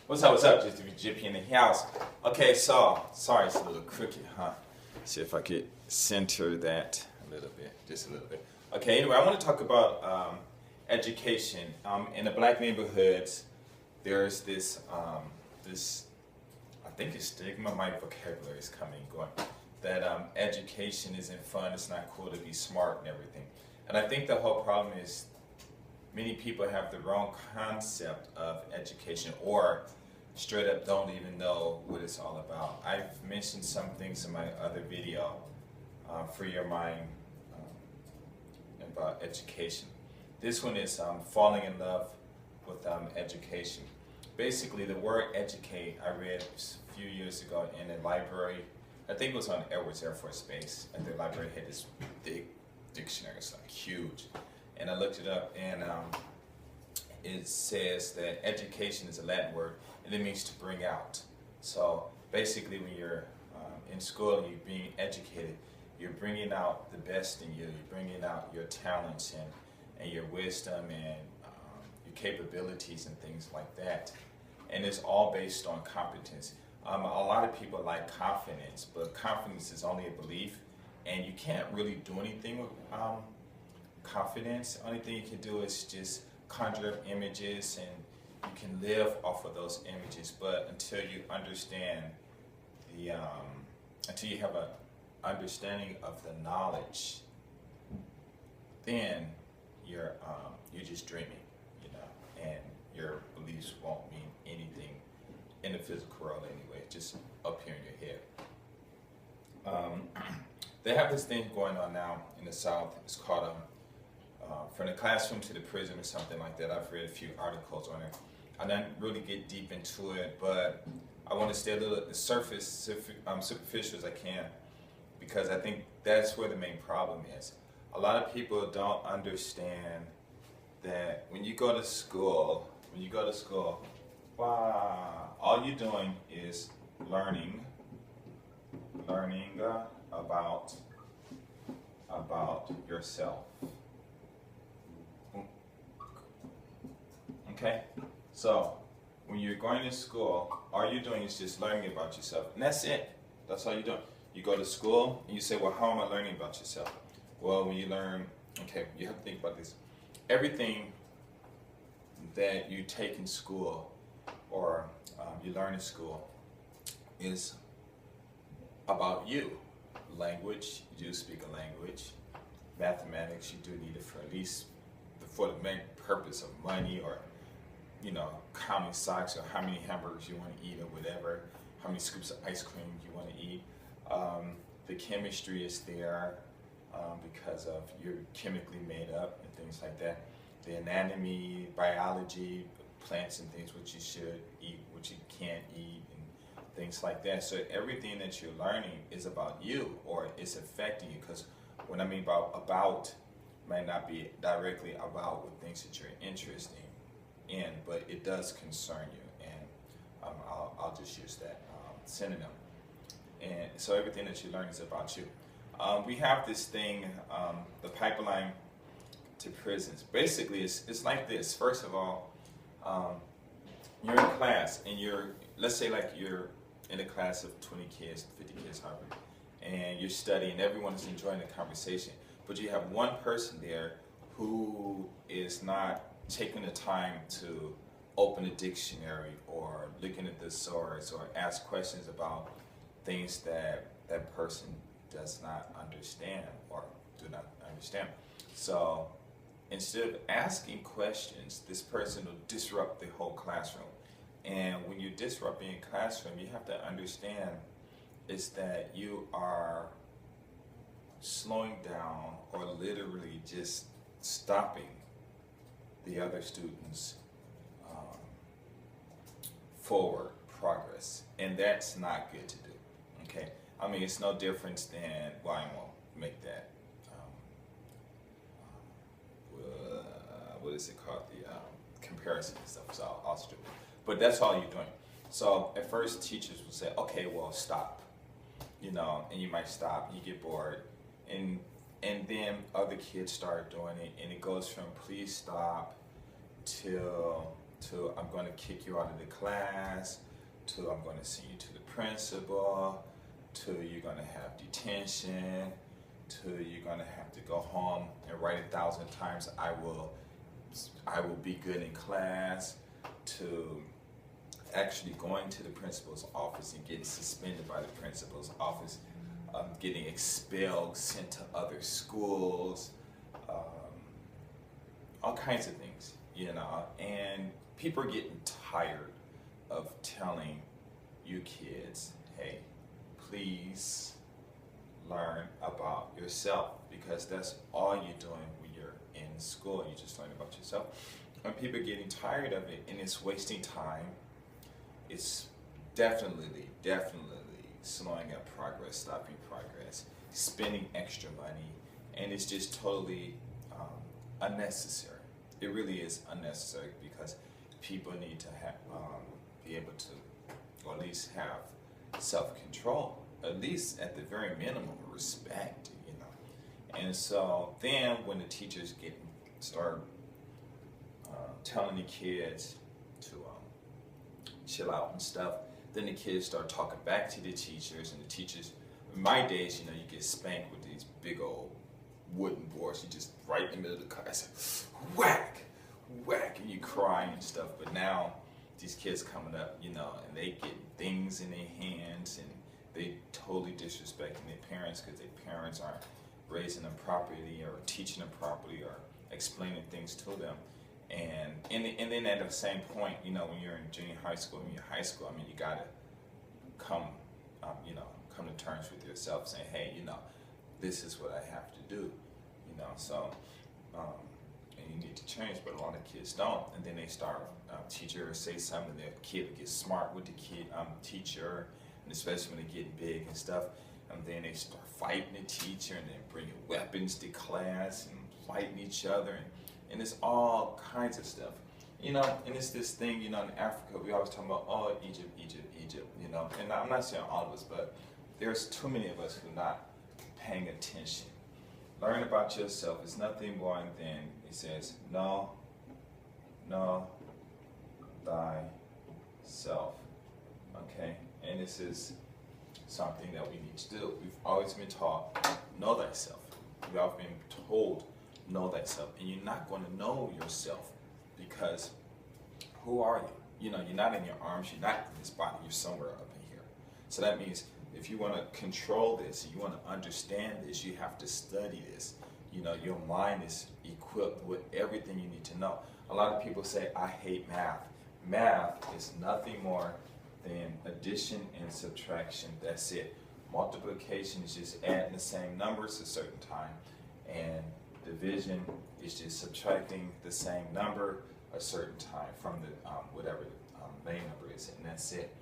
What's up? Just to be Jippy in the house. Okay, so, sorry it's a little crooked, huh? See if I could center that a little bit, just a little bit. Okay, anyway, I want to talk about education. In the black neighborhoods, there's this, I think it's stigma, my vocabulary is coming and going, that education isn't fun, it's not cool to be smart and everything. And I think the whole problem is many people have the wrong concept of education or straight up don't even know what it's all about. I've mentioned some things in my other video, Free Your Mind, about education. This one is falling in love with education. Basically, the word educate, I read a few years ago in a library. I think it was on Edwards Air Force Base, and the library had this big dictionary, it's like huge. And I looked it up, and it says that education is a Latin word, and it means to bring out. So basically, when you're in school and you're being educated, you're bringing out the best in you. You're bringing out your talents and your wisdom and your capabilities and things like that. And it's all based on competence. A lot of people like confidence, but confidence is only a belief, and you can't really do anything with confidence. Only thing you can do is just conjure up images, and you can live off of those images. But until you understand until you have an understanding of the knowledge, then you're just dreaming, you know, and your beliefs won't mean anything in the physical world anyway, just up here in your head. They have this thing going on now in the South. It's called From the Classroom to the Prison or something like that. I've read a few articles on it. I didn't really get deep into it, but I want to stay a little superficial as I can, because I think that's where the main problem is. A lot of people don't understand that when you go to school, wow, all you're doing is learning about yourself. Okay? So, when you're going to school, all you're doing is just learning about yourself. And that's it. That's all you're doing. You go to school and you say, well, how am I learning about yourself? Well, when you learn, okay, you have to think about this. Everything that you take in school or you learn in school is about you. Language, you do speak a language. Mathematics, you do need it for at least for the main purpose of money, or you know, counting socks, or how many hamburgers you want to eat, or whatever, how many scoops of ice cream you want to eat. The chemistry is there because of you're chemically made up and things like that. The anatomy, biology, plants and things which you should eat, which you can't eat, and things like that. So everything that you're learning is about you, or it's affecting you. Because what I mean about might not be directly about what things that you're interested in, but it does concern you, and I'll just use that synonym. And so everything that you learn is about you. We have this thing, the pipeline to prisons. Basically, it's like this. First of all, you're in class, and let's say like you're in a class of 20 kids, 50 kids, however, and you're studying, everyone is enjoying the conversation, but you have one person there who is not taking the time to open a dictionary or looking at the source or ask questions about things that that person does not understand or do not understand. So instead of asking questions, this person will disrupt the whole classroom. And when you're disrupting a classroom, you have to understand is that you are slowing down or literally just stopping the other students' forward progress. And that's not good to do, okay? I mean, it's no difference than, well, I won't make that, what is it called, the comparison and stuff, so I'll strip it. But that's all you're doing. So at first teachers will say, okay, well, stop, you know, and you might stop, you get bored, and then other kids start doing it, and it goes from please stop till to I'm going to kick you out of the class, to I'm going to send you to the principal, to you're going to have detention, to you're going to have to go home and write 1,000 times I will be good in class, to actually going to the principal's office and getting suspended by the principal's office, getting expelled, sent to other schools, all kinds of things, and people are getting tired of telling you kids, hey, please learn about yourself, because that's all you're doing when you're in school. You just learn about yourself. When people are getting tired of it and it's wasting time, it's definitely slowing up progress, stopping progress, spending extra money, and it's just totally unnecessary. It really is unnecessary, because people need to have be able to, or at least have self-control, at least at the very minimum, respect, And so then when the teachers start telling the kids to chill out and stuff, then the kids start talking back to the teachers, and the teachers, in my days, you get spanked with these big old wooden boards. You just right in the middle of the class, whack, whack, and you crying and stuff. But now these kids coming up, and they get things in their hands, and they totally disrespecting their parents, because their parents aren't raising them properly or teaching them properly or explaining things to them. And then at the same point, when you're in junior high school, when you're high school, you gotta come to terms with yourself, saying, hey, this is what I have to do, so, and you need to change, but a lot of kids don't. And then they start, teacher say something, their kid will get smart with the teacher, and especially when they get big and stuff, and then they start fighting the teacher, and then bringing weapons to class, and fighting each other, and it's all kinds of stuff, and it's this thing, in Africa, we always talk about, oh, Egypt, and I'm not saying all of us, but there's too many of us who are not paying attention. Learn about yourself. It's nothing more than, it says, know thyself, okay? And this is something that we need to do. We've always been taught, know thyself. We've always been told, know thyself. And you're not going to know yourself, because who are you? You're not in your arms, you're not in this body, you're somewhere up in here. So that means if you want to control this, you want to understand this, you have to study this. Your mind is equipped with everything you need to know. A lot of people say, I hate math. Math is nothing more than addition and subtraction. That's it. Multiplication is just adding the same numbers a certain time, and division is just subtracting the same number a certain time from the whatever the main number is, and that's it.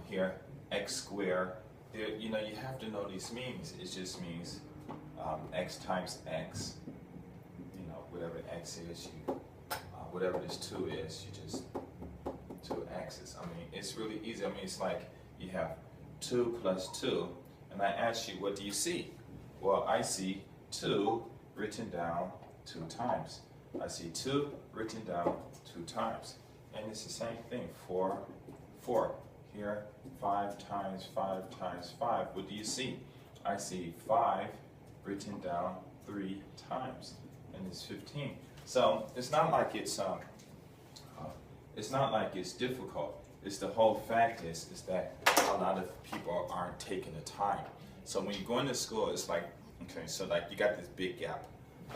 Here, x squared. You have to know these means. It just means x times x. Whatever x is, whatever this 2 is, you just 2 x's. It's really easy. It's like you have 2 plus 2, and I ask you, what do you see? Well, I see 2 written down 2 times. I see 2 written down 2 times. And it's the same thing, 4. Here, 5 times 5 times 5. What do you see? I see 5 written down 3 times, and it's 15. So it's not like it's difficult. It's the whole fact is that a lot of people aren't taking the time. So when you go into school, it's like, okay, so like you got this big gap.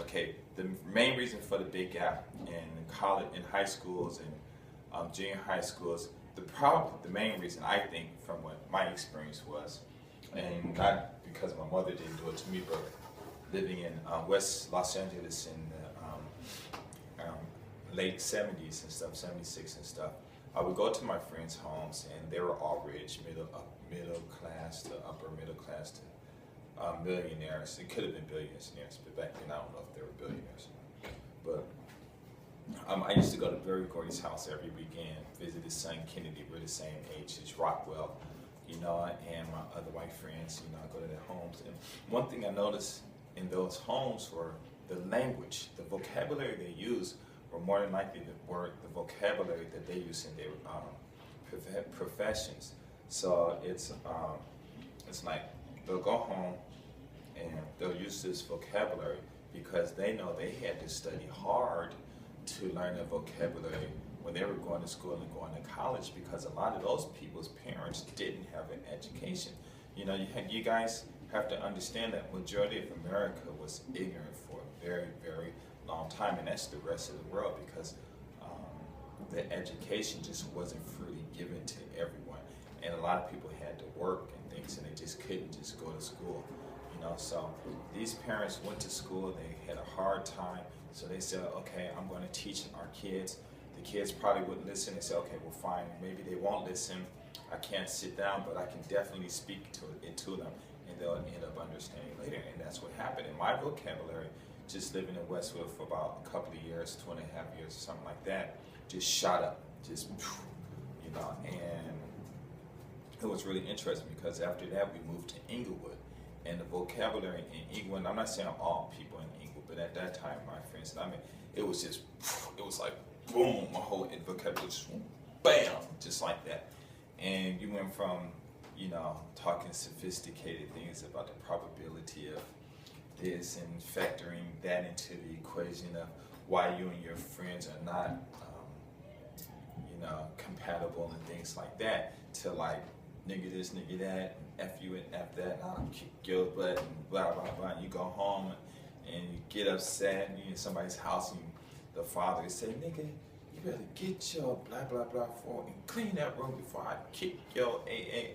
Okay, the main reason for the big gap in college, in high schools and junior high schools, the main reason, I think, from what my experience was, and not because my mother didn't do it to me, but living in West Los Angeles in the late 70s and stuff, 76 and stuff, I would go to my friends' homes, and they were all rich, middle class to upper middle class to millionaires. It could have been billionaires, but back then I don't know if they were billionaires. But I used to go to Barry Gordy's house every weekend, visit his son Kennedy. We're the same age as Rockwell, and my other white friends, I go to their homes. And one thing I noticed in those homes were the language, the vocabulary they use or more than likely the vocabulary that they use in their professions. So it's like they'll go home and they'll use this vocabulary because they know they had to study hard to learn the vocabulary when they were going to school and going to college, because a lot of those people's parents didn't have an education. You know, you guys have to understand that majority of America was ignorant for a very, very long time, and that's the rest of the world, because the education just wasn't freely given to everyone, and a lot of people had to work and things, and they just couldn't just go to school. You know, so these parents went to school, they had a hard time, so they said, okay, I'm going to teach our kids. The kids probably wouldn't listen. They said, okay, well fine, maybe they won't listen. I can't sit down, but I can definitely speak to them, and they'll end up understanding later. And that's what happened. In my vocabulary, just living in Westwood for about a couple of years, 2.5 years, or something like that, just shot up, just, you know, and it was really interesting because after that we moved to Inglewood, and the vocabulary in Inglewood, I'm not saying all people in Inglewood, but at that time, my friends, I mean, it was just, it was like, boom, my whole vocabulary just, bam, just like that. And you went from, you know, talking sophisticated things about the probability of this and factoring that into the equation of why you and your friends are not, you know, compatible and things like that, to like, nigga this, nigga that, and F you and F that, and I'll kick your butt, and blah, blah, blah. And you go home and you get upset, and you're in somebody's house, and the father say, nigga, you better get your blah, blah, blah for and clean that room before I kick your A.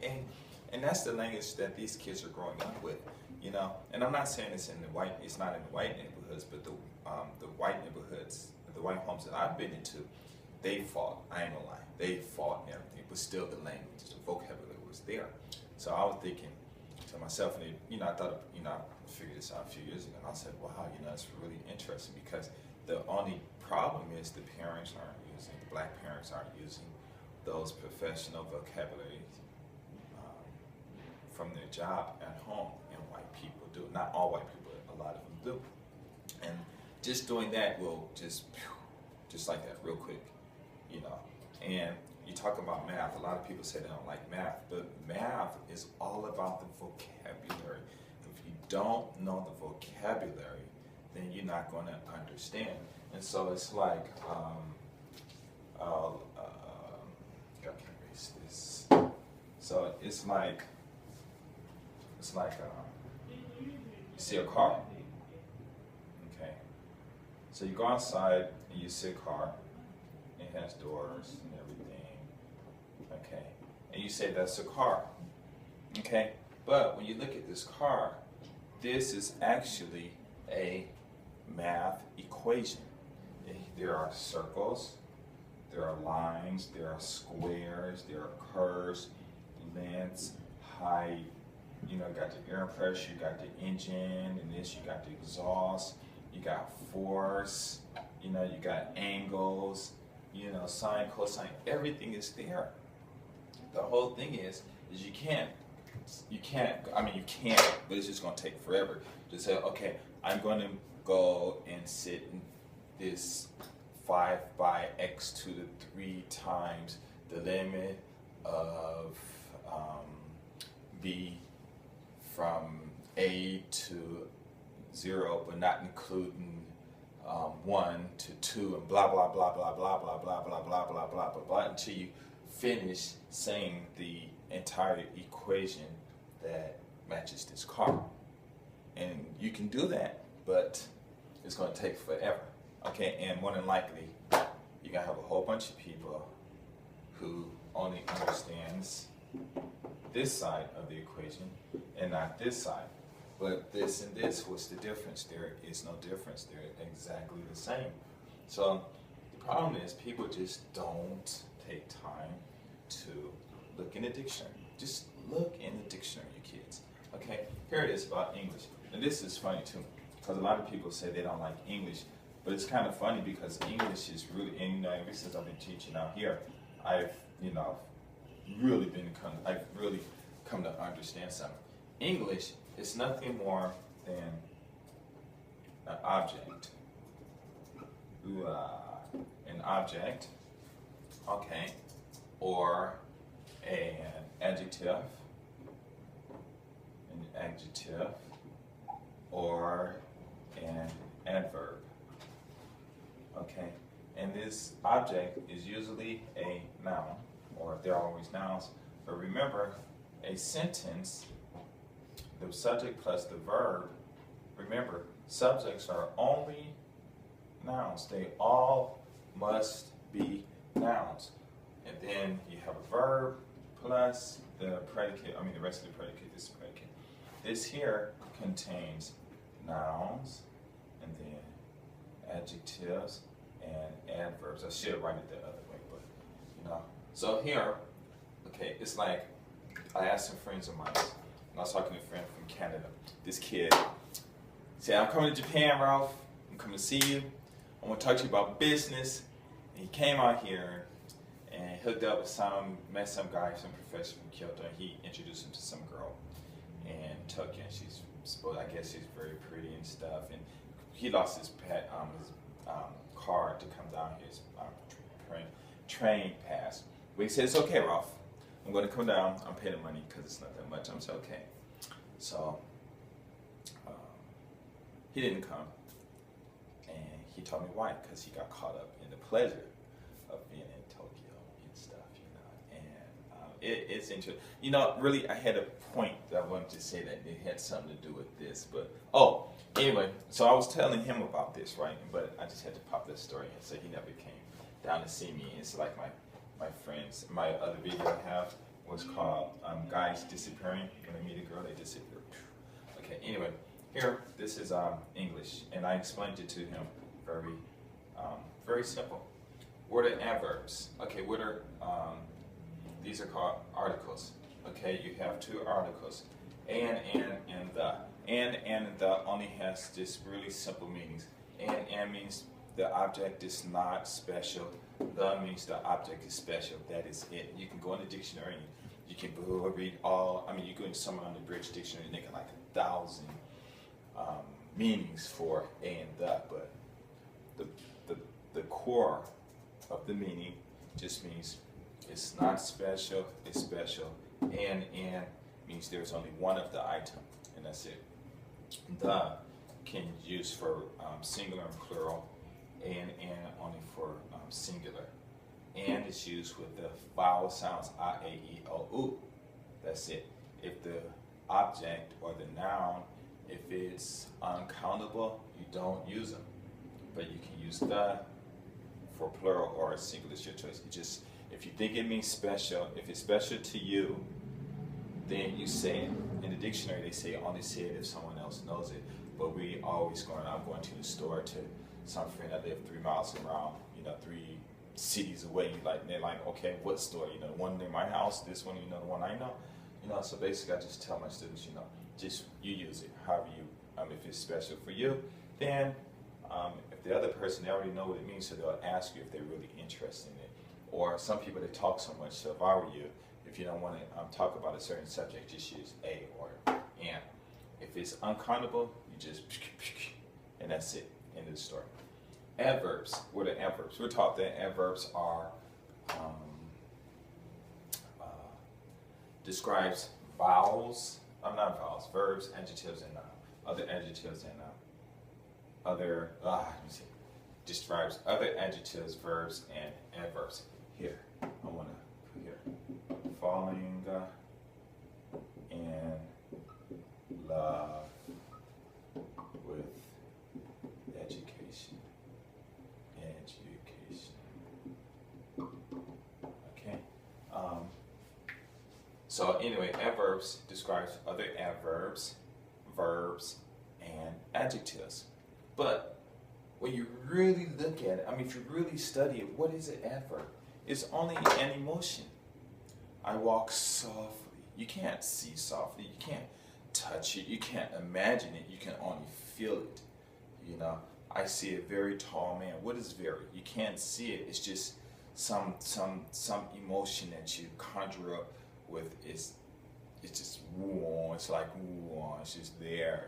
And that's the language that these kids are growing up with, you know. And I'm not saying it's it's not in the white neighborhoods, but the white neighborhoods, the white homes that I've been into, they fought, I ain't gonna lie, they fought and everything, but still the language, the vocabulary was there. So I was thinking to myself, and you know, I thought, you know, I figured this out a few years ago, and I said, wow, you know, it's really interesting, because the only problem is the parents aren't using, the black parents aren't using those professional vocabularies from their job at home, and white people do. Not all white people, a lot of them do. And just doing that will just like that, real quick, you know. And you talk about math, a lot of people say they don't like math, but math is all about the vocabulary. If you don't know the vocabulary, then you're not going to understand. And so it's like, I can erase this. So it's like you see a car, okay? So you go outside and you see a car, it has doors and everything, okay? And you say that's a car, okay? But when you look at this car, this is actually a math equation. There are circles, there are lines, there are squares, there are curves, lengths, height. You know, you got the air pressure, you got the engine, and this, you got the exhaust, you got force, you know, you got angles, you know, sine, cosine, everything is there. The whole thing is you can't, I mean, you can, but it's just going to take forever to say, okay, I'm going to go and sit in this 5 by x to the 3 times the limit of b from a to 0, but not including 1 to 2, and blah blah blah blah blah blah blah blah blah blah blah blah blah until you finish saying the entire equation that matches this car. And you can do that, but it's going to take forever. Okay, and more than likely, you're going to have a whole bunch of people who only understands this side of the equation and not this side. But this and this, what's the difference? There is no difference. They're exactly the same. So the problem is people just don't take time to look in the dictionary. Just look in the dictionary, you kids. Okay, here it is about English. And this is funny too, because a lot of people say they don't like English, but it's kind of funny because English is really, and you know, ever since I've been teaching out here, I've really come to understand something. English is nothing more than an object. an object, okay, or an adjective, or an adverb, okay? And this object is usually a noun, or they're always nouns. But remember, a sentence, the subject plus the verb, remember, subjects are only nouns. They all must be nouns. And then you have a verb plus the predicate, the rest of the predicate, this predicate. This here contains nouns, and then adjectives, and adverbs. I should write it the other way, but So here, okay, it's like I asked some friends of mine, and I was talking to a friend from Canada. This kid said, "I'm coming to Japan, Ralph. I'm coming to see you. I want to talk to you about business." And he came out here and hooked up with met some guy, some professor from Kyoto, and he introduced him to some girl in Tokyo. And I guess she's very pretty and stuff. And he lost his card to come down here, his train pass. But he said, "It's okay, Ralph. I'm going to come down. I'm paying the money because it's not that much." I'm saying, "Okay." So he didn't come, and he told me why, because he got caught up in the pleasure of being in Tokyo and stuff, And it's interesting. Really, I had a point that I wanted to say that it had something to do with this, but anyway. So I was telling him about this, right? But I just had to pop that story in, so he never came down to see me. It's like my friends. My other video I have was called "Guys Disappearing." When I meet a girl, they disappear. Okay. Anyway. Here, this is English, and I explained it to him very simple. What are adverbs? Okay, these are called articles. Okay, you have two articles, and the. And the only has just really simple meanings. And means the object is not special. The means the object is special. That is it. You can go in the dictionary, and you can go read you go into somewhere on the British dictionary, and they got like 1,000 meanings for and the, but the core of the meaning just means it's not special, it's special, and means there's only one of the item, and that's it. The can use for singular and plural, and only for singular, and it's used with the vowel sounds I, A, E, O, U. That's it. If the object or the noun, if it's uncountable, you don't use them. But you can use the for plural or singular. It's your choice. If you think it means special, if it's special to you, then you say it. In the dictionary, they say only say it if someone else knows it. But I'm going to the store to some friend that live 3 miles around, 3 cities away. They're like, okay, what store? The one near my house, this one, the one I know. So basically I just tell my students, just you use it however you, if it's special for you, then if the other person, they already know what it means, so they'll ask you if they're really interested in it. Or some people, they talk so much, so if I were you, if you don't want to talk about a certain subject, just use a or and. If it's uncountable, you just, and that's it, end of the story. Adverbs, what are adverbs? We're taught that adverbs are, describes vowels, not vowels, verbs, adjectives, and other adjectives, and describes other adjectives, verbs, and adverbs. Here, I want to put here, falling in love with education. Okay. So anyway, adverbs describes other adverbs, verbs, and adjectives. But when you really look at it, if you really study it, what is an adverb? It's only an emotion. I walk softly. You can't see softly. You can't touch it. You can't imagine it. You can only feel it. I see a very tall man. What is very? You can't see it. It's just some emotion that you conjure up with. It's just woo. It's like woo. It's just there,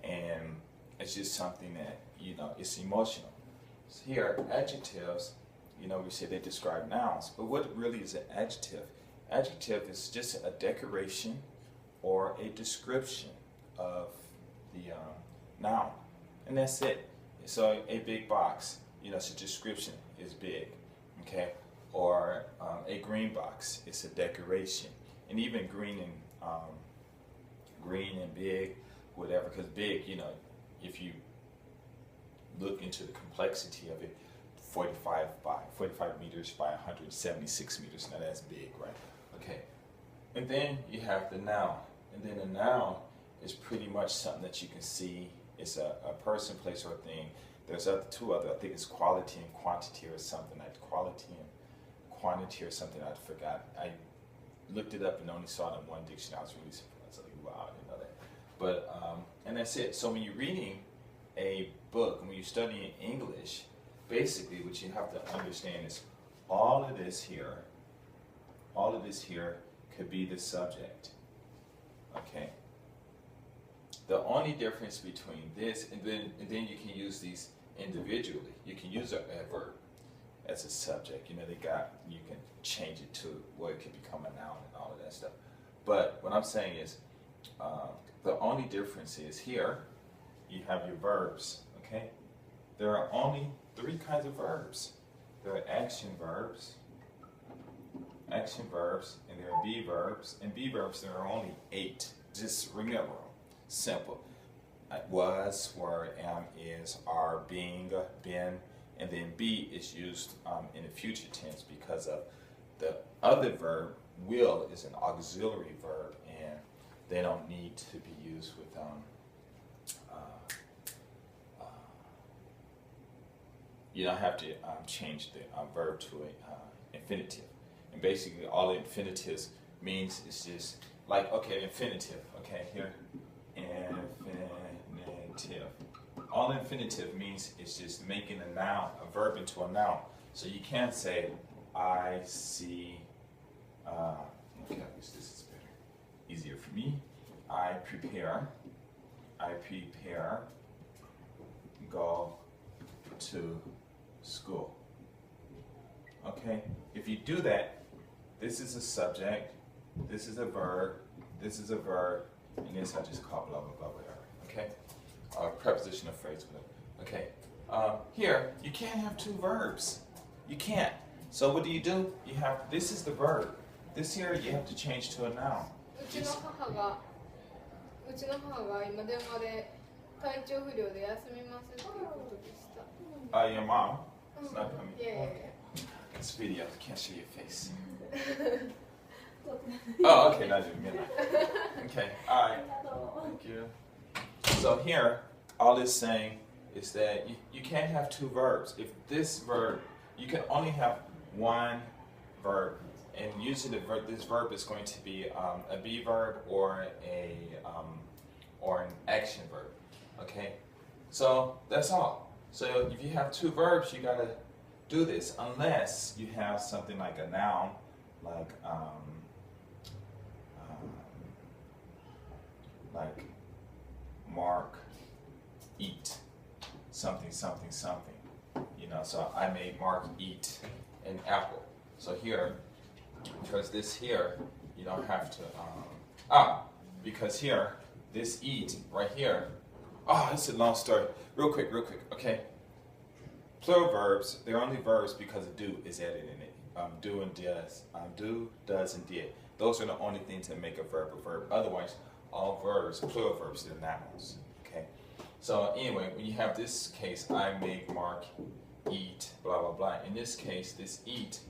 and it's just something that it's emotional. So here, adjectives, we say they describe nouns, but what really is an adjective? Adjective is just a decoration or a description of the noun, and that's it. So a big box, it's a description, is big, okay? Or a green box, it's a decoration, and even green and big, whatever, because big, if you look into the complexity of it, 45 meters by 176 meters. Now that's big, right? Okay. And then you have the noun. And then a noun is pretty much something that you can see. It's a person, place, or thing. There's two other, I think it's quality and quantity or something like quality and quantity or something. I forgot. I looked it up and only saw it in one dictionary. I was really surprised. I was like, wow, I didn't know that. But, and that's it. So when you're reading a book, when you're studying English, basically what you have to understand is all of this here could be the subject, okay? The only difference between this and then you can use these individually. You can use a verb as a subject. You can change it to where it can become a noun and all of that stuff. But what I'm saying is the only difference is here you have your verbs, okay? There are only 3 kinds of verbs. There are action verbs, and there are be verbs. And be verbs, there are only 8. Just remember them. Simple. Was, were, am, is, are, being, been, and then be is used in the future tense because of the other verb. Will is an auxiliary verb, and they don't need to be used with you don't have to change the verb to a infinitive. And basically all infinitives means is just like, okay, infinitive, okay, here, infinitive. All infinitive means it's just making a noun, a verb into a noun. So you can't say, I see, okay, I guess this is better, easier for me. I prepare, go to school. Okay? If you do that, this is a subject, this is a verb, and this I just call blah, blah, blah, whatever. Okay? Prepositional phrase, whatever. Okay? Here, you can't have 2 verbs. You can't. So what do? You have, this is the verb. This here, you have to change to a noun. うちの母が今電話で体調不良で休みますっていうことでした。Your mom? It's not coming. Yeah. This video, I can't show your face. Oh, okay, not even midnight. Okay, alright. Thank you. So here, all it's saying is that you can't have 2 verbs. If this verb, you can only have 1 verb. And usually this verb is going to be a be verb or an action verb. Okay, so that's all. So if you have 2 verbs, you gotta do this unless you have something like a noun, like Mark eat something. So I made Mark eat an apple. So here, because this here, you don't have to, because here, this eat right here, it's a long story. Real quick, okay? Plural verbs, they're only verbs because of do is added in it. Do and does, do, does, and did. Those are the only things that make a verb a verb. Otherwise, all verbs, plural verbs, they're nouns, okay? So anyway, when you have this case, I make Mark eat, blah, blah, blah. In this case, this eat,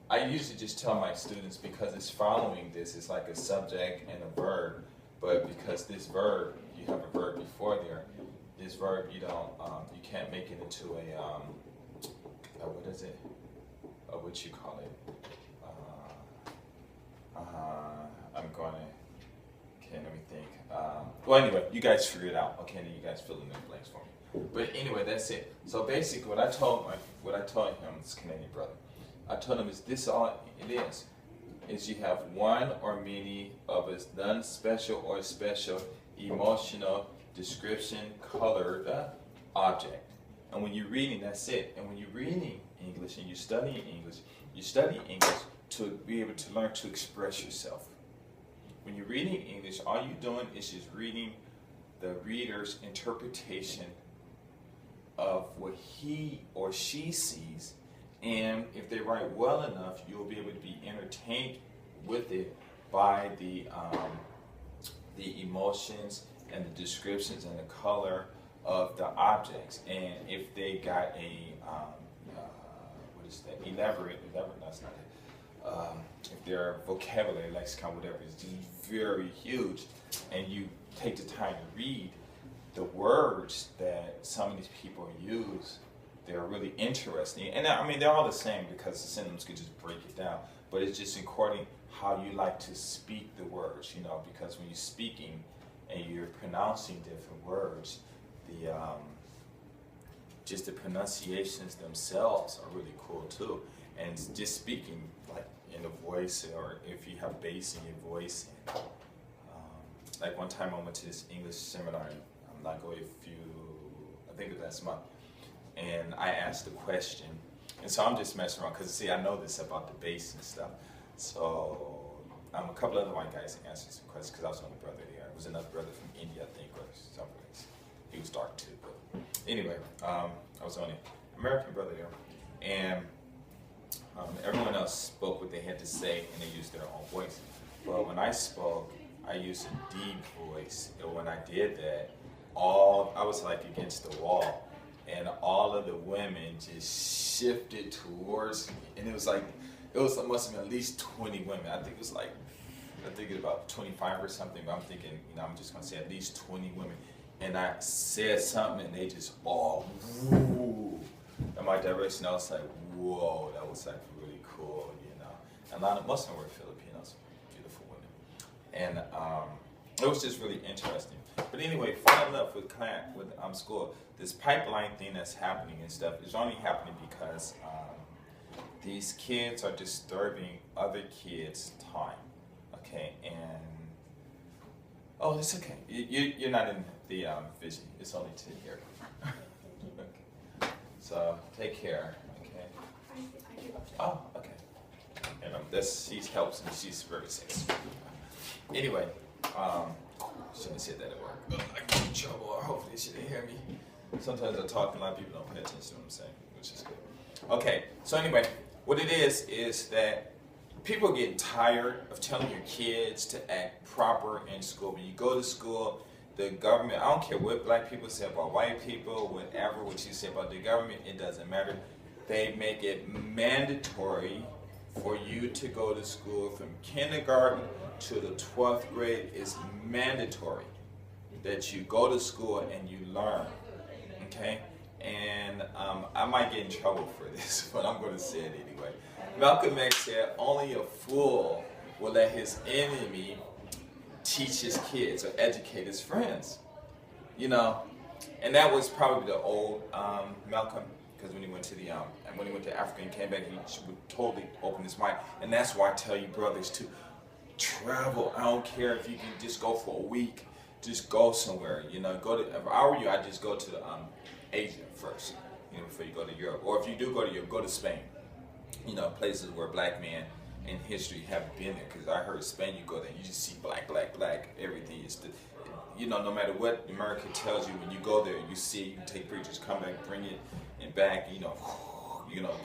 I usually just tell my students because it's following this, it's like a subject and a verb, but because this verb, you have a verb before there, this verb you can't make it into a, what is it? What you call it? Okay, let me think. Well, anyway, you guys figure it out. Okay, then you guys fill in the blanks for me. But anyway, that's it. So basically, what I told him, this Canadian brother, I told him is this all it is you have one or many of a non-special or special emotional description colored object. And when you're reading, that's it. And when you're reading English and you're studying English, you study English to be able to learn to express yourself. When you're reading English, all you're doing is just reading the reader's interpretation of what he or she sees. And if they write well enough, you'll be able to be entertained with it by the emotions and the descriptions and the color of the objects. And if they got a what is that? Elaborate, that's not it. If their vocabulary, lexicon, whatever, is just very huge, and you take the time to read the words that some of these people use, they're really interesting. And I mean, they're all the same because the synonyms could just break it down. But it's just according how you like to speak the words, you know, because when you're speaking and you're pronouncing different words, the just the pronunciations themselves are really cool too. And just speaking like in the voice, or if you have bass in your voice. And, like one time I went to this English seminar, and I'm not going I think it was last month, and I asked the question, and so I'm just messing around because see, I know this about the bass and stuff. So a couple other white guys answered some questions because I was the only brother there. It was another brother from India, I think, or someplace. He was dark too, but anyway, I was the only American brother there, and everyone else spoke what they had to say, and they used their own voice. But when I spoke, I used a deep voice, and when I did that, I was like against the wall, and all of the women just shifted towards me, and it must have been at least 20 women. I think about 25 or something, but I'm thinking, you know, I'm just gonna say at least 20 women, and I said something, and they just all woo in my direction. I was like, whoa, that was like really cool, you know. And a lot of most of them were Filipinos, beautiful women, and it was just really interesting. But anyway, following up with school, this pipeline thing that's happening and stuff is only happening because these kids are disturbing other kids' time. Okay, and it's okay. You're not in the vision. It's only to here. Okay. So take care. Okay. Oh, okay. And she helps, and she's very sensitive. Anyway, shouldn't have said that at work. I get in trouble. Hopefully she didn't hear me. Sometimes I talk and a lot of people don't pay attention to what I'm saying, which is good. Okay, so anyway, what it is that people are getting tired of telling your kids to act proper in school. When you go to school, the government, I don't care what black people say about white people, whatever, what you say about the government, it doesn't matter. They make it mandatory for you to go to school from kindergarten to the 12th grade. Is mandatory that you go to school and you learn, okay? And I might get in trouble for this, but I'm going to say it anyway. Malcolm X said, only a fool will let his enemy teach his kids or educate his friends, you know? And that was probably the old Malcolm, because when he went to Africa and came back, he would totally open his mind. And that's why I tell you brothers to travel. I don't care if you can just go for a week, just go somewhere, you know. If I were you, I'd just go to Asia first, you know, before you go to Europe. Or if you do go to Europe, go to Spain, you know, places where black men in history have been there. Because I heard Spain, you go there, you just see black, everything is you know, no matter what America tells you, when you go there, you see, you can take pictures, come back, bring it and back, you know,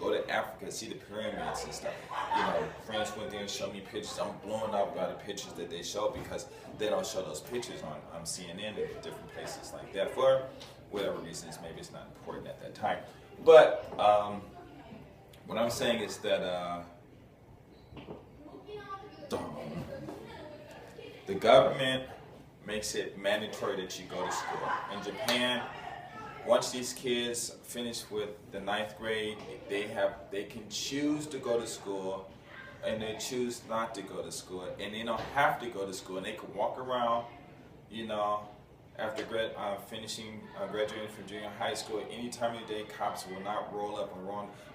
go to Africa, see the pyramids and stuff. You know, friends went there and showed me pictures. I'm blown up by the pictures that they show because they don't show those pictures on CNN and different places like that for whatever reasons. Maybe it's not important at that time. But what I'm saying is that the government makes it mandatory that you go to school. In Japan, once these kids finish with the 9th grade, they can choose to go to school, and they choose not to go to school, and they don't have to go to school, and they can walk around, you know, after graduating from junior high school. Any time of the day, cops will not roll up and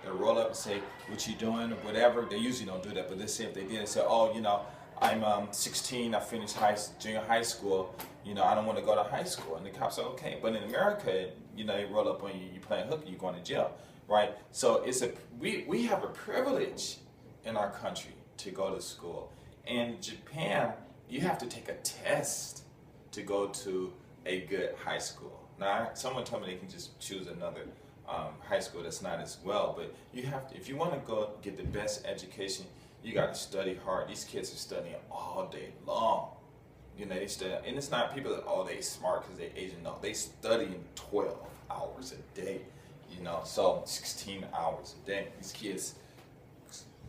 they'll roll up and say, "What you doing?" or whatever. They usually don't do that, but let's say if they did, say, "Oh, you know, I'm 16, I finished junior high school, I don't want to go to high school. And the cops are okay. But in America, they roll up on you, you playing hooky, you're going to jail, right? So we have a privilege in our country to go to school. In Japan, you have to take a test to go to a good high school. Now, someone told me they can just choose another high school that's not as well, but you have to, if you want to go get the best education, you got to study hard. These kids are studying all day long. They study, and it's not people that they smart because they Asian. No, they studying 12 hours a day. So 16 hours a day. These kids.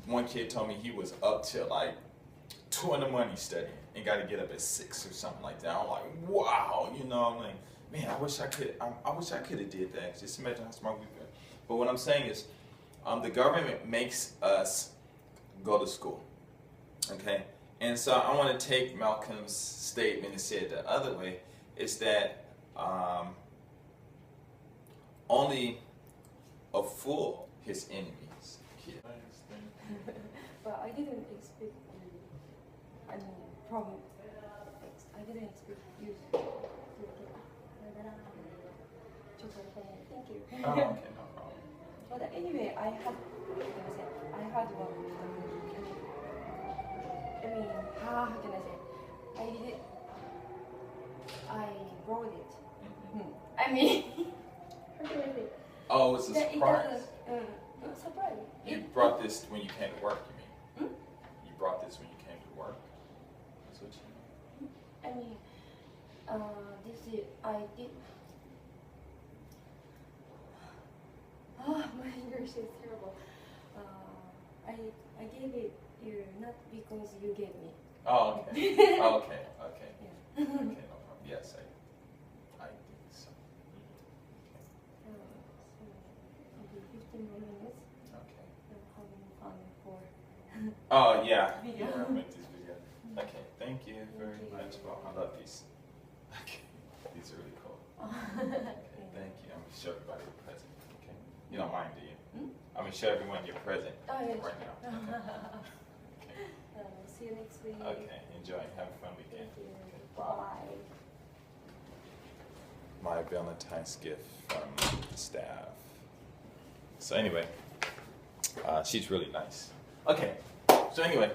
One kid told me he was up till like 2 in the morning studying and got to get up at 6 or something like that. I'm like, wow, I'm like, man, I wish I could have did that. Just imagine how smart we've been. But what I'm saying is, the government makes us go to school, okay? And so I want to take Malcolm's statement and say it the other way, is that only a fool his enemies. But I didn't expect I didn't expect you to get thank you. Oh, okay, no problem. But anyway, I had one. How can I say? I wrote it. Mm-hmm. How can I say? Oh, it's a surprise. Surprise. You brought this when you came to work, you mean? You brought this when you came to work? That's what you mean? I did. Oh, my English is terrible. I gave it you not because you gave me. Oh, okay. Oh, okay. Yeah. Okay, no problem. Yes, I think so. So maybe 15 more minutes. Okay. I'm having fun for. Oh, yeah. Video. Yeah, I make this video. Okay, thank you very much. Well, I love these. Okay, these are really cool. Okay, thank you. I'm going to show everybody your present. Okay? You don't mind, do you? I'm going to show everyone your present Yes. right now. Okay. See you next week. Okay, enjoy. Have a fun weekend. Thank you. Okay, Bye. My Valentine's gift from the staff. So anyway, she's really nice. Okay, so anyway,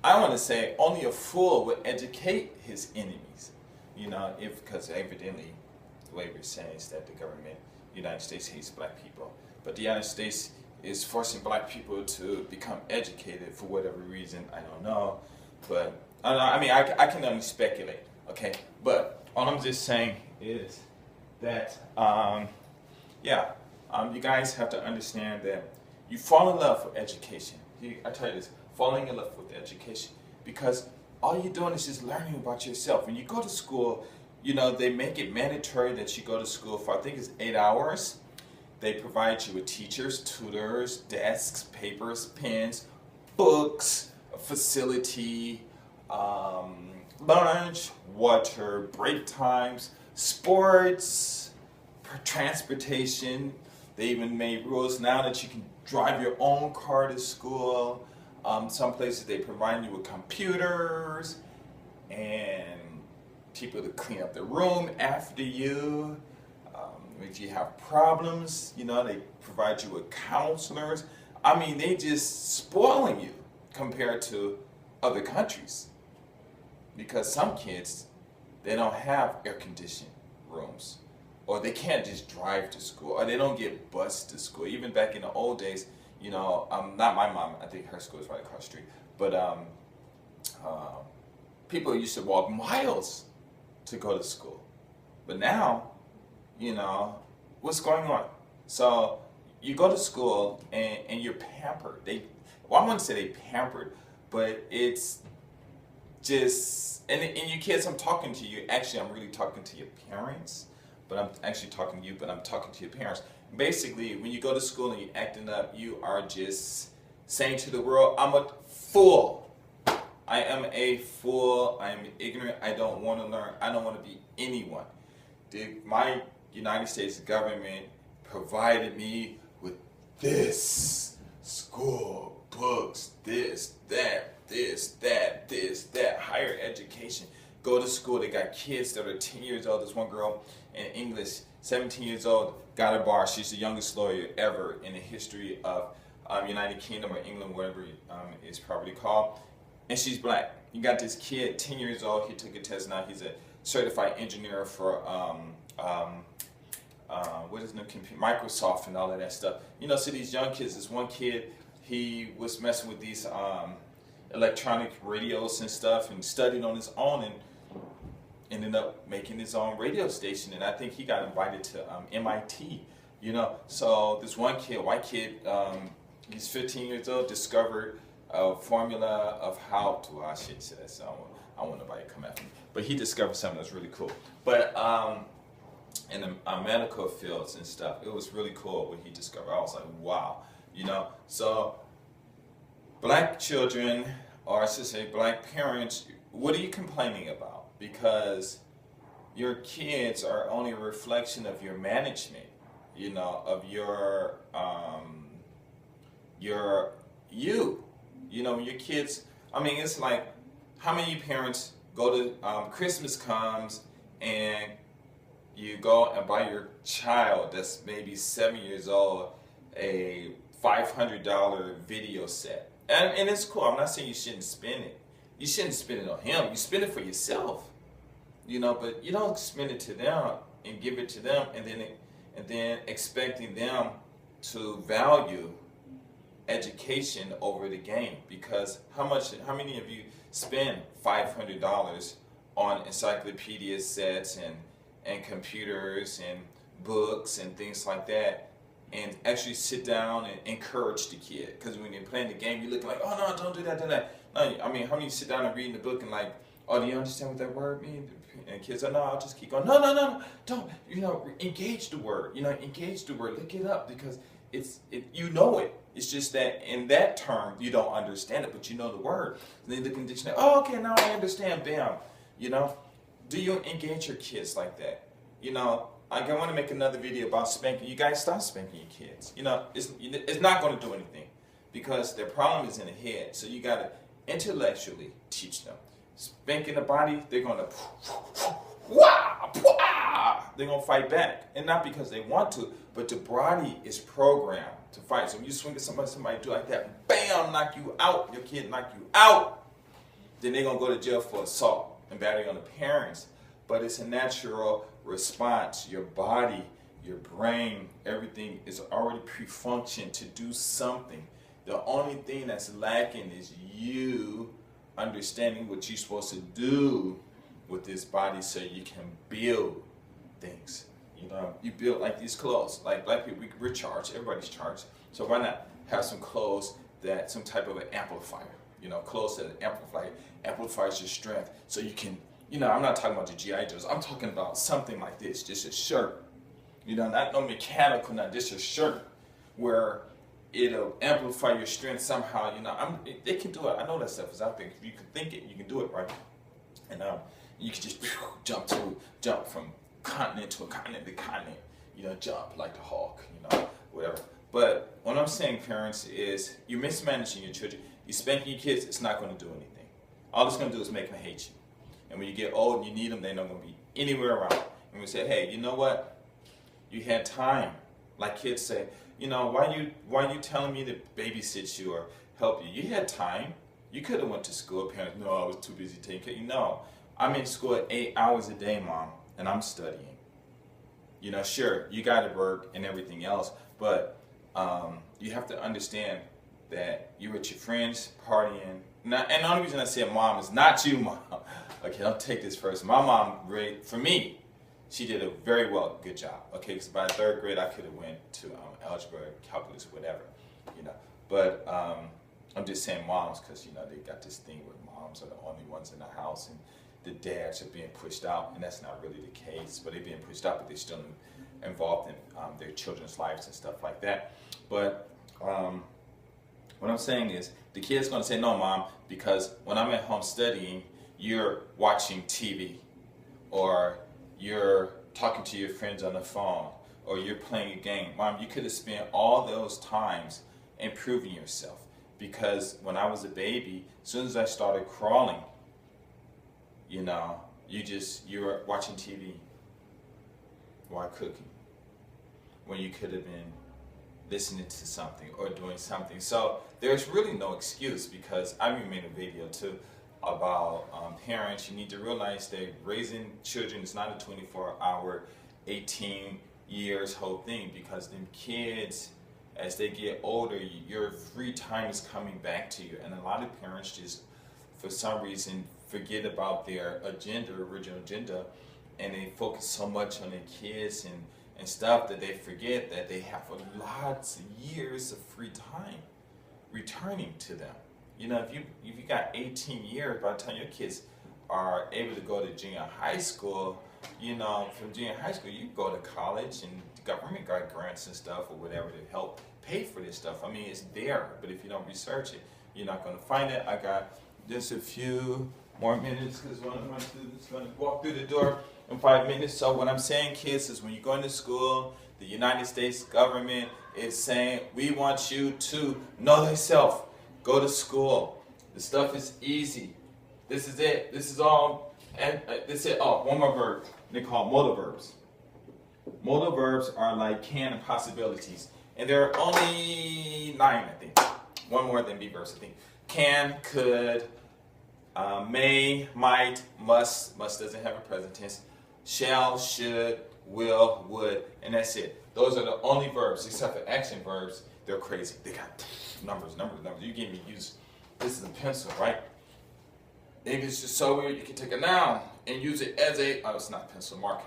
I want to say only a fool would educate his enemies. Because evidently the way we're saying is that the government, United States hates black people, but the United States is forcing black people to become educated for whatever reason. I don't know, but I can only speculate. Okay, but all I'm just saying is that you guys have to understand that you fall in love with education. I tell you this, falling in love with education, because all you're doing is just learning about yourself. When you go to school, they make it mandatory that you go to school for, I think it's 8 hours. They provide you with teachers, tutors, desks, papers, pens, books, a facility, lunch, water, break times, sports, transportation. They even made rules now that you can drive your own car to school. Some places they provide you with computers and people to clean up the room after you. If you have problems, they provide you with counselors. They just spoiling you compared to other countries. Because some kids, they don't have air-conditioned rooms. Or they can't just drive to school. Or they don't get bused to school. Even back in the old days, not my mom, I think her school is right across the street. But people used to walk miles to go to school. But now, what's going on? So you go to school and you're pampered. I wouldn't say they pampered, but it's just, and you kids, I'm talking to you. Actually, I'm really talking to your parents, but I'm actually talking to you, but I'm talking to your parents. Basically, when you go to school and you're acting up, you are just saying to the world, I'm a fool. I am a fool. I am ignorant. I don't want to learn. I don't want to be anyone. My United States government provided me with this, school, books, this, that, go to school. They got kids that are 10 years old. There's one girl in English, 17 years old, got a bar. She's the youngest lawyer ever in the history of United Kingdom or England, whatever it's probably called. And she's black. You got this kid, 10 years old. He took a test now. He's a certified engineer for what is the computer, Microsoft and all of that stuff. You know, so these young kids, this one kid, he was messing with these electronic radios and stuff and studied on his own and ended up making his own radio station. And I think he got invited to MIT, you know. So this one kid, white kid, he's 15 years old, discovered a formula of how to, I shouldn't say that, so I don't want nobody to come after me. But he discovered something that's really cool. But in the medical fields and stuff, it was really cool what he discovered. I was like, wow, you know. So black children, or I should say black parents, what are you complaining about? Because your kids are only a reflection of your management, you know, of your you know, your kids. I mean, it's like, how many parents go to Christmas comes and you go and buy your child that's maybe 7 years old a $500 video set, and it's cool. I'm not saying you shouldn't spend it. You shouldn't spend it on him. You spend it for yourself, you know. But you don't spend it to them and give it to them, and then expecting them to value education over the game. Because how many of you spend $500 on encyclopedia sets and computers and books and things like that, and actually sit down and encourage the kid? Because when you're playing the game, you look like, oh no, don't do that, do that. No, I mean, how many sit down and reading the book and like, oh, do you understand what that word means? And kids are, no, I'll just keep going. No, don't. You know, engage the word. You know, engage the word. Look it up, because you know it. It's just that in that term you don't understand it, but you know the word. And then the dictionary. Oh, okay, now I understand. Bam. You know, do you engage your kids like that? You know, I want to make another video about spanking. You guys stop spanking your kids. You know, it's not going to do anything, because their problem is in the head. So you got to intellectually teach them. Spanking the body, they're going to they're going to fight back. And not because they want to, but the body is programmed to fight. So when you swing at somebody do like that, bam, knock you out, your kid knock you out, then they're going to go to jail for assault and battery on the parents. But it's a natural response. Your body, your brain, everything is already pre-functioned to do something. The only thing that's lacking is you understanding what you're supposed to do with this body, so you can build things. You know, you build like these clothes. Like black people, we're charged. Everybody's charged. So why not have some clothes that some type of an amplifier? You know, clothes that amplifies your strength, so you can. You know, I'm not talking about the GI Joes. I'm talking about something like this, just a shirt. You know, not no mechanical, not just a shirt where it'll amplify your strength somehow. You know, they can do it. I know that stuff is out there. If you can think it, you can do it, right? And you can just jump from continent to continent. You know, jump like the Hulk. You know, whatever. But what I'm saying, parents, is you're mismanaging your children. You spanking your kids, it's not going to do anything. All it's going to do is make them hate you. And when you get old and you need them, they're not going to be anywhere around. And we say, hey, you know what? You had time. Like kids say, you know, why you telling me to babysit you or help you? You had time. You could have went to school. Parents, no, I was too busy taking care. You know, I'm in school 8 hours a day, Mom, and I'm studying. You know, sure, you got to work and everything else, but you have to understand that you're with your friends partying. Now, and the only reason I say Mom is not you, Mom. Okay, don't take this first. My mom, for me, she did a very good job. Okay, because by 3rd grade I could have went to algebra, calculus, whatever, you know. But I'm just saying moms, because you know they got this thing where moms are the only ones in the house and the dads are being pushed out, and that's not really the case. But they're being pushed out, but they're still involved in their children's lives and stuff like that. But what I'm saying is, the kid's going to say, no, Mom, because when I'm at home studying, you're watching TV, or you're talking to your friends on the phone, or you're playing a game. Mom, you could have spent all those times improving yourself. Because when I was a baby, as soon as I started crawling, you know, you're watching TV while cooking when you could have been listening to something or doing something. So there's really no excuse, because I even made a video too about parents. You need to realize that raising children is not a 24-hour, 18 years whole thing, because them kids, as they get older, your free time is coming back to you. And a lot of parents just, for some reason, forget about their original agenda, and they focus so much on their kids and stuff that they forget that they have lots of years of free time returning to them. You know, if you got 18 years, by the time your kids are able to go to junior high school, you know, from junior high school, you can go to college, and the government got grants and stuff or whatever to help pay for this stuff. I mean, it's there, but if you don't research it, you're not going to find it. I got just a few more minutes because one of my students is going to walk through the door in 5 minutes. So what I'm saying, kids, is when you go into school, the United States government is saying, we want you to know thyself. Go to school. The stuff is easy. This is it. This is all. And this is it. Oh, one more verb. They call it modal verbs. Modal verbs are like can and possibilities. And there are only 9, I think. One more than be verbs, I think. Can, could, may, might, must doesn't have a present tense, shall, should, will, would, and that's it. Those are the only verbs, except for action verbs. They're crazy. They got numbers. You gave me use. This is a pencil, right? English is so weird. You can take a noun and use it as a, oh, it's not a pencil, marker.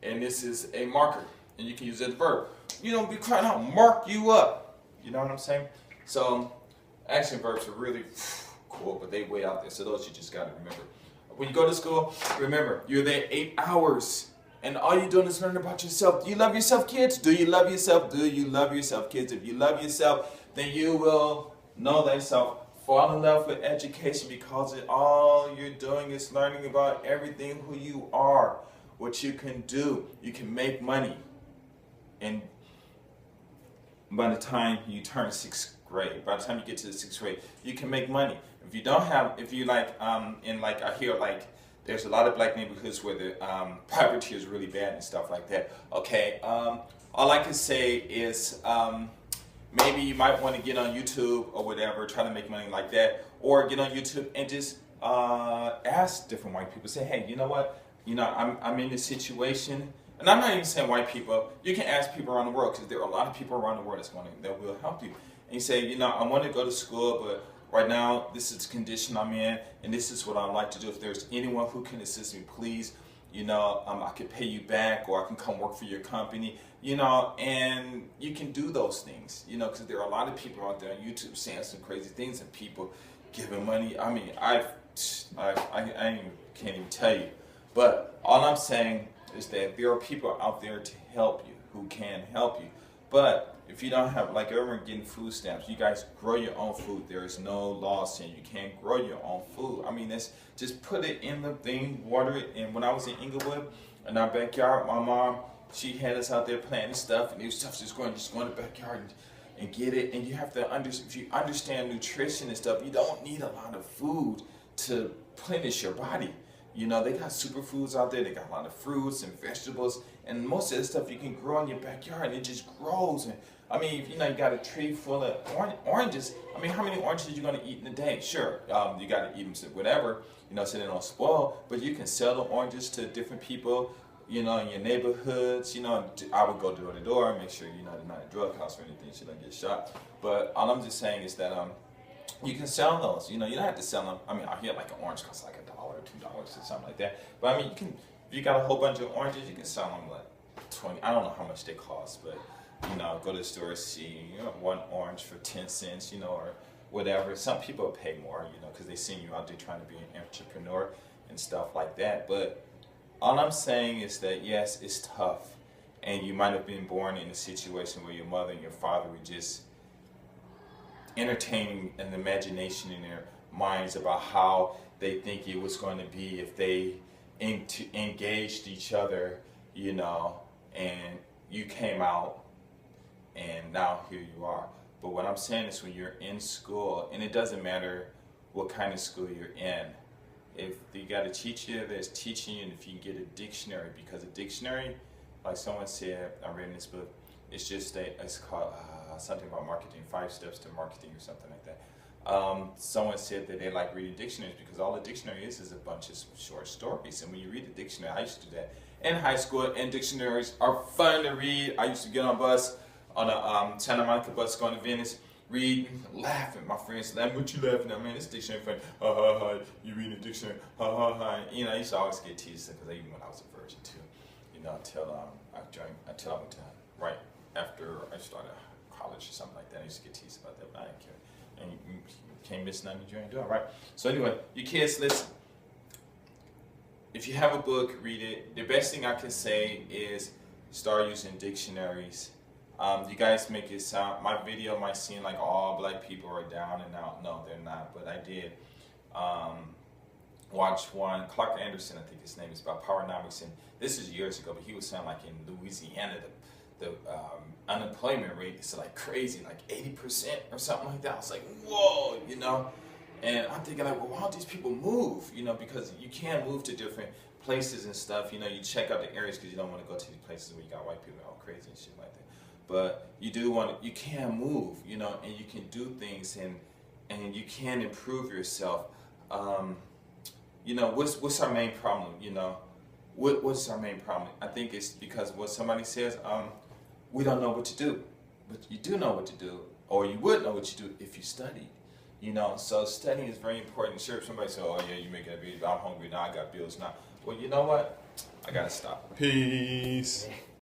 And this is a marker, and you can use it as a verb. You don't be crying out, mark you up. You know what I'm saying? So action verbs are really cool, but they way out there. So those you just got to remember. When you go to school, remember, you're there 8 hours. And all you're doing is learning about yourself. Do you love yourself, kids? Do you love yourself? Do you love yourself, kids? If you love yourself, then you will know thyself. Fall in love with education, because all you're doing is learning about everything, who you are, what you can do. You can make money. And by the time you turn 6th grade, by the time you get to the 6th grade, you can make money. If you don't have, if you like, in like, I hear like, there's a lot of black neighborhoods where the poverty is really bad and stuff like that. Okay, all I can say is maybe you might want to get on YouTube or whatever, try to make money like that, or get on YouTube and just ask different white people. Say, hey, you know what? You know, I'm in this situation, and I'm not even saying white people. You can ask people around the world, because there are a lot of people around the world that will help you. And you say, you know, I want to go to school, but right now, this is the condition I'm in, and this is what I'd like to do. If there's anyone who can assist me, please, you know, I could pay you back, or I can come work for your company, you know, and you can do those things, you know, because there are a lot of people out there on YouTube saying some crazy things, and people giving money. I mean, I can't even tell you. But all I'm saying is that there are people out there to help you, who can help you. But if you don't have, like everyone getting food stamps, you guys grow your own food. There is no law saying you can't grow your own food. I mean, that's just put it in the thing, water it. And when I was in Inglewood, in our backyard, my mom, she had us out there planting stuff, and it was stuff just go in the backyard and get it. And you have to if you understand nutrition and stuff, you don't need a lot of food to replenish your body. You know, they got superfoods out there. They got a lot of fruits and vegetables, and most of the stuff you can grow in your backyard, and it just grows. And I mean, you know, you got a tree full of oranges. I mean, how many oranges are you going to eat in a day? Sure, you got to eat them, whatever, you know, so they don't spoil. But you can sell the oranges to different people, you know, in your neighborhoods. You know, I would go door to door, make sure, you know, they're not a drug house or anything, so you don't get shot. But all I'm just saying is that you can sell those. You know, you don't have to sell them. I mean, I hear like an orange costs like $1 or $2 or something like that. But I mean, you can. If you got a whole bunch of oranges, you can sell them like 20. I don't know how much they cost, but you know, go to the store, see, you know, 1 orange for 10 cents, you know, or whatever. Some people pay more, you know, because they see you out there trying to be an entrepreneur and stuff like that. But all I'm saying is that yes, it's tough, and you might have been born in a situation where your mother and your father were just entertaining an imagination in their minds about how they think it was going to be if they engaged each other, you know, and you came out, and now here you are. But what I'm saying is, when you're in school, and it doesn't matter what kind of school you're in, if you got a teacher that's teaching you, and if you can get a dictionary, because a dictionary, like someone said, I read in this book, it's just it's called something about marketing, 5 steps to marketing or something like that. Someone said that they like reading dictionaries because all a dictionary is a bunch of short stories. And when you read a dictionary, I used to do that in high school, and dictionaries are fun to read. I used to get on a bus, on a Santa Monica bus going to Venice, read, laughing. My friends laughing. What you laughing at, man? This dictionary funny. Ha ha ha. You reading a dictionary? Ha ha ha. You know, I used to always get teased because even when I was a virgin too. You know, until I went to right after I started college or something like that. I used to get teased about that, but I didn't care. And you can't miss nothing you ain't doing, right? So anyway, you kids, listen. If you have a book, read it. The best thing I can say is start using dictionaries. You guys make it sound, my video might seem like all black people are down and out. No, they're not, but I did watch one, Clark Anderson, I think his name is, about Powernomics, and this is years ago, but he was saying like in Louisiana, the unemployment rate is like crazy, like 80% or something like that. I was like, whoa, you know? And I'm thinking like, well, why don't these people move? You know, because you can move to different places and stuff. You know, you check out the areas because you don't want to go to these places where you got white people all crazy and shit like that. But you do want to, you can move, you know, and you can do things, and you can improve yourself. You know, what's our main problem? You know, what's our main problem? I think it's because what somebody says, we don't know what to do, but you do know what to do, or you would know what you do if you studied. You know, so studying is very important. Sure, if somebody says, oh yeah, you make that video, I'm hungry now, I got bills now. Well, you know what? I gotta stop. Peace.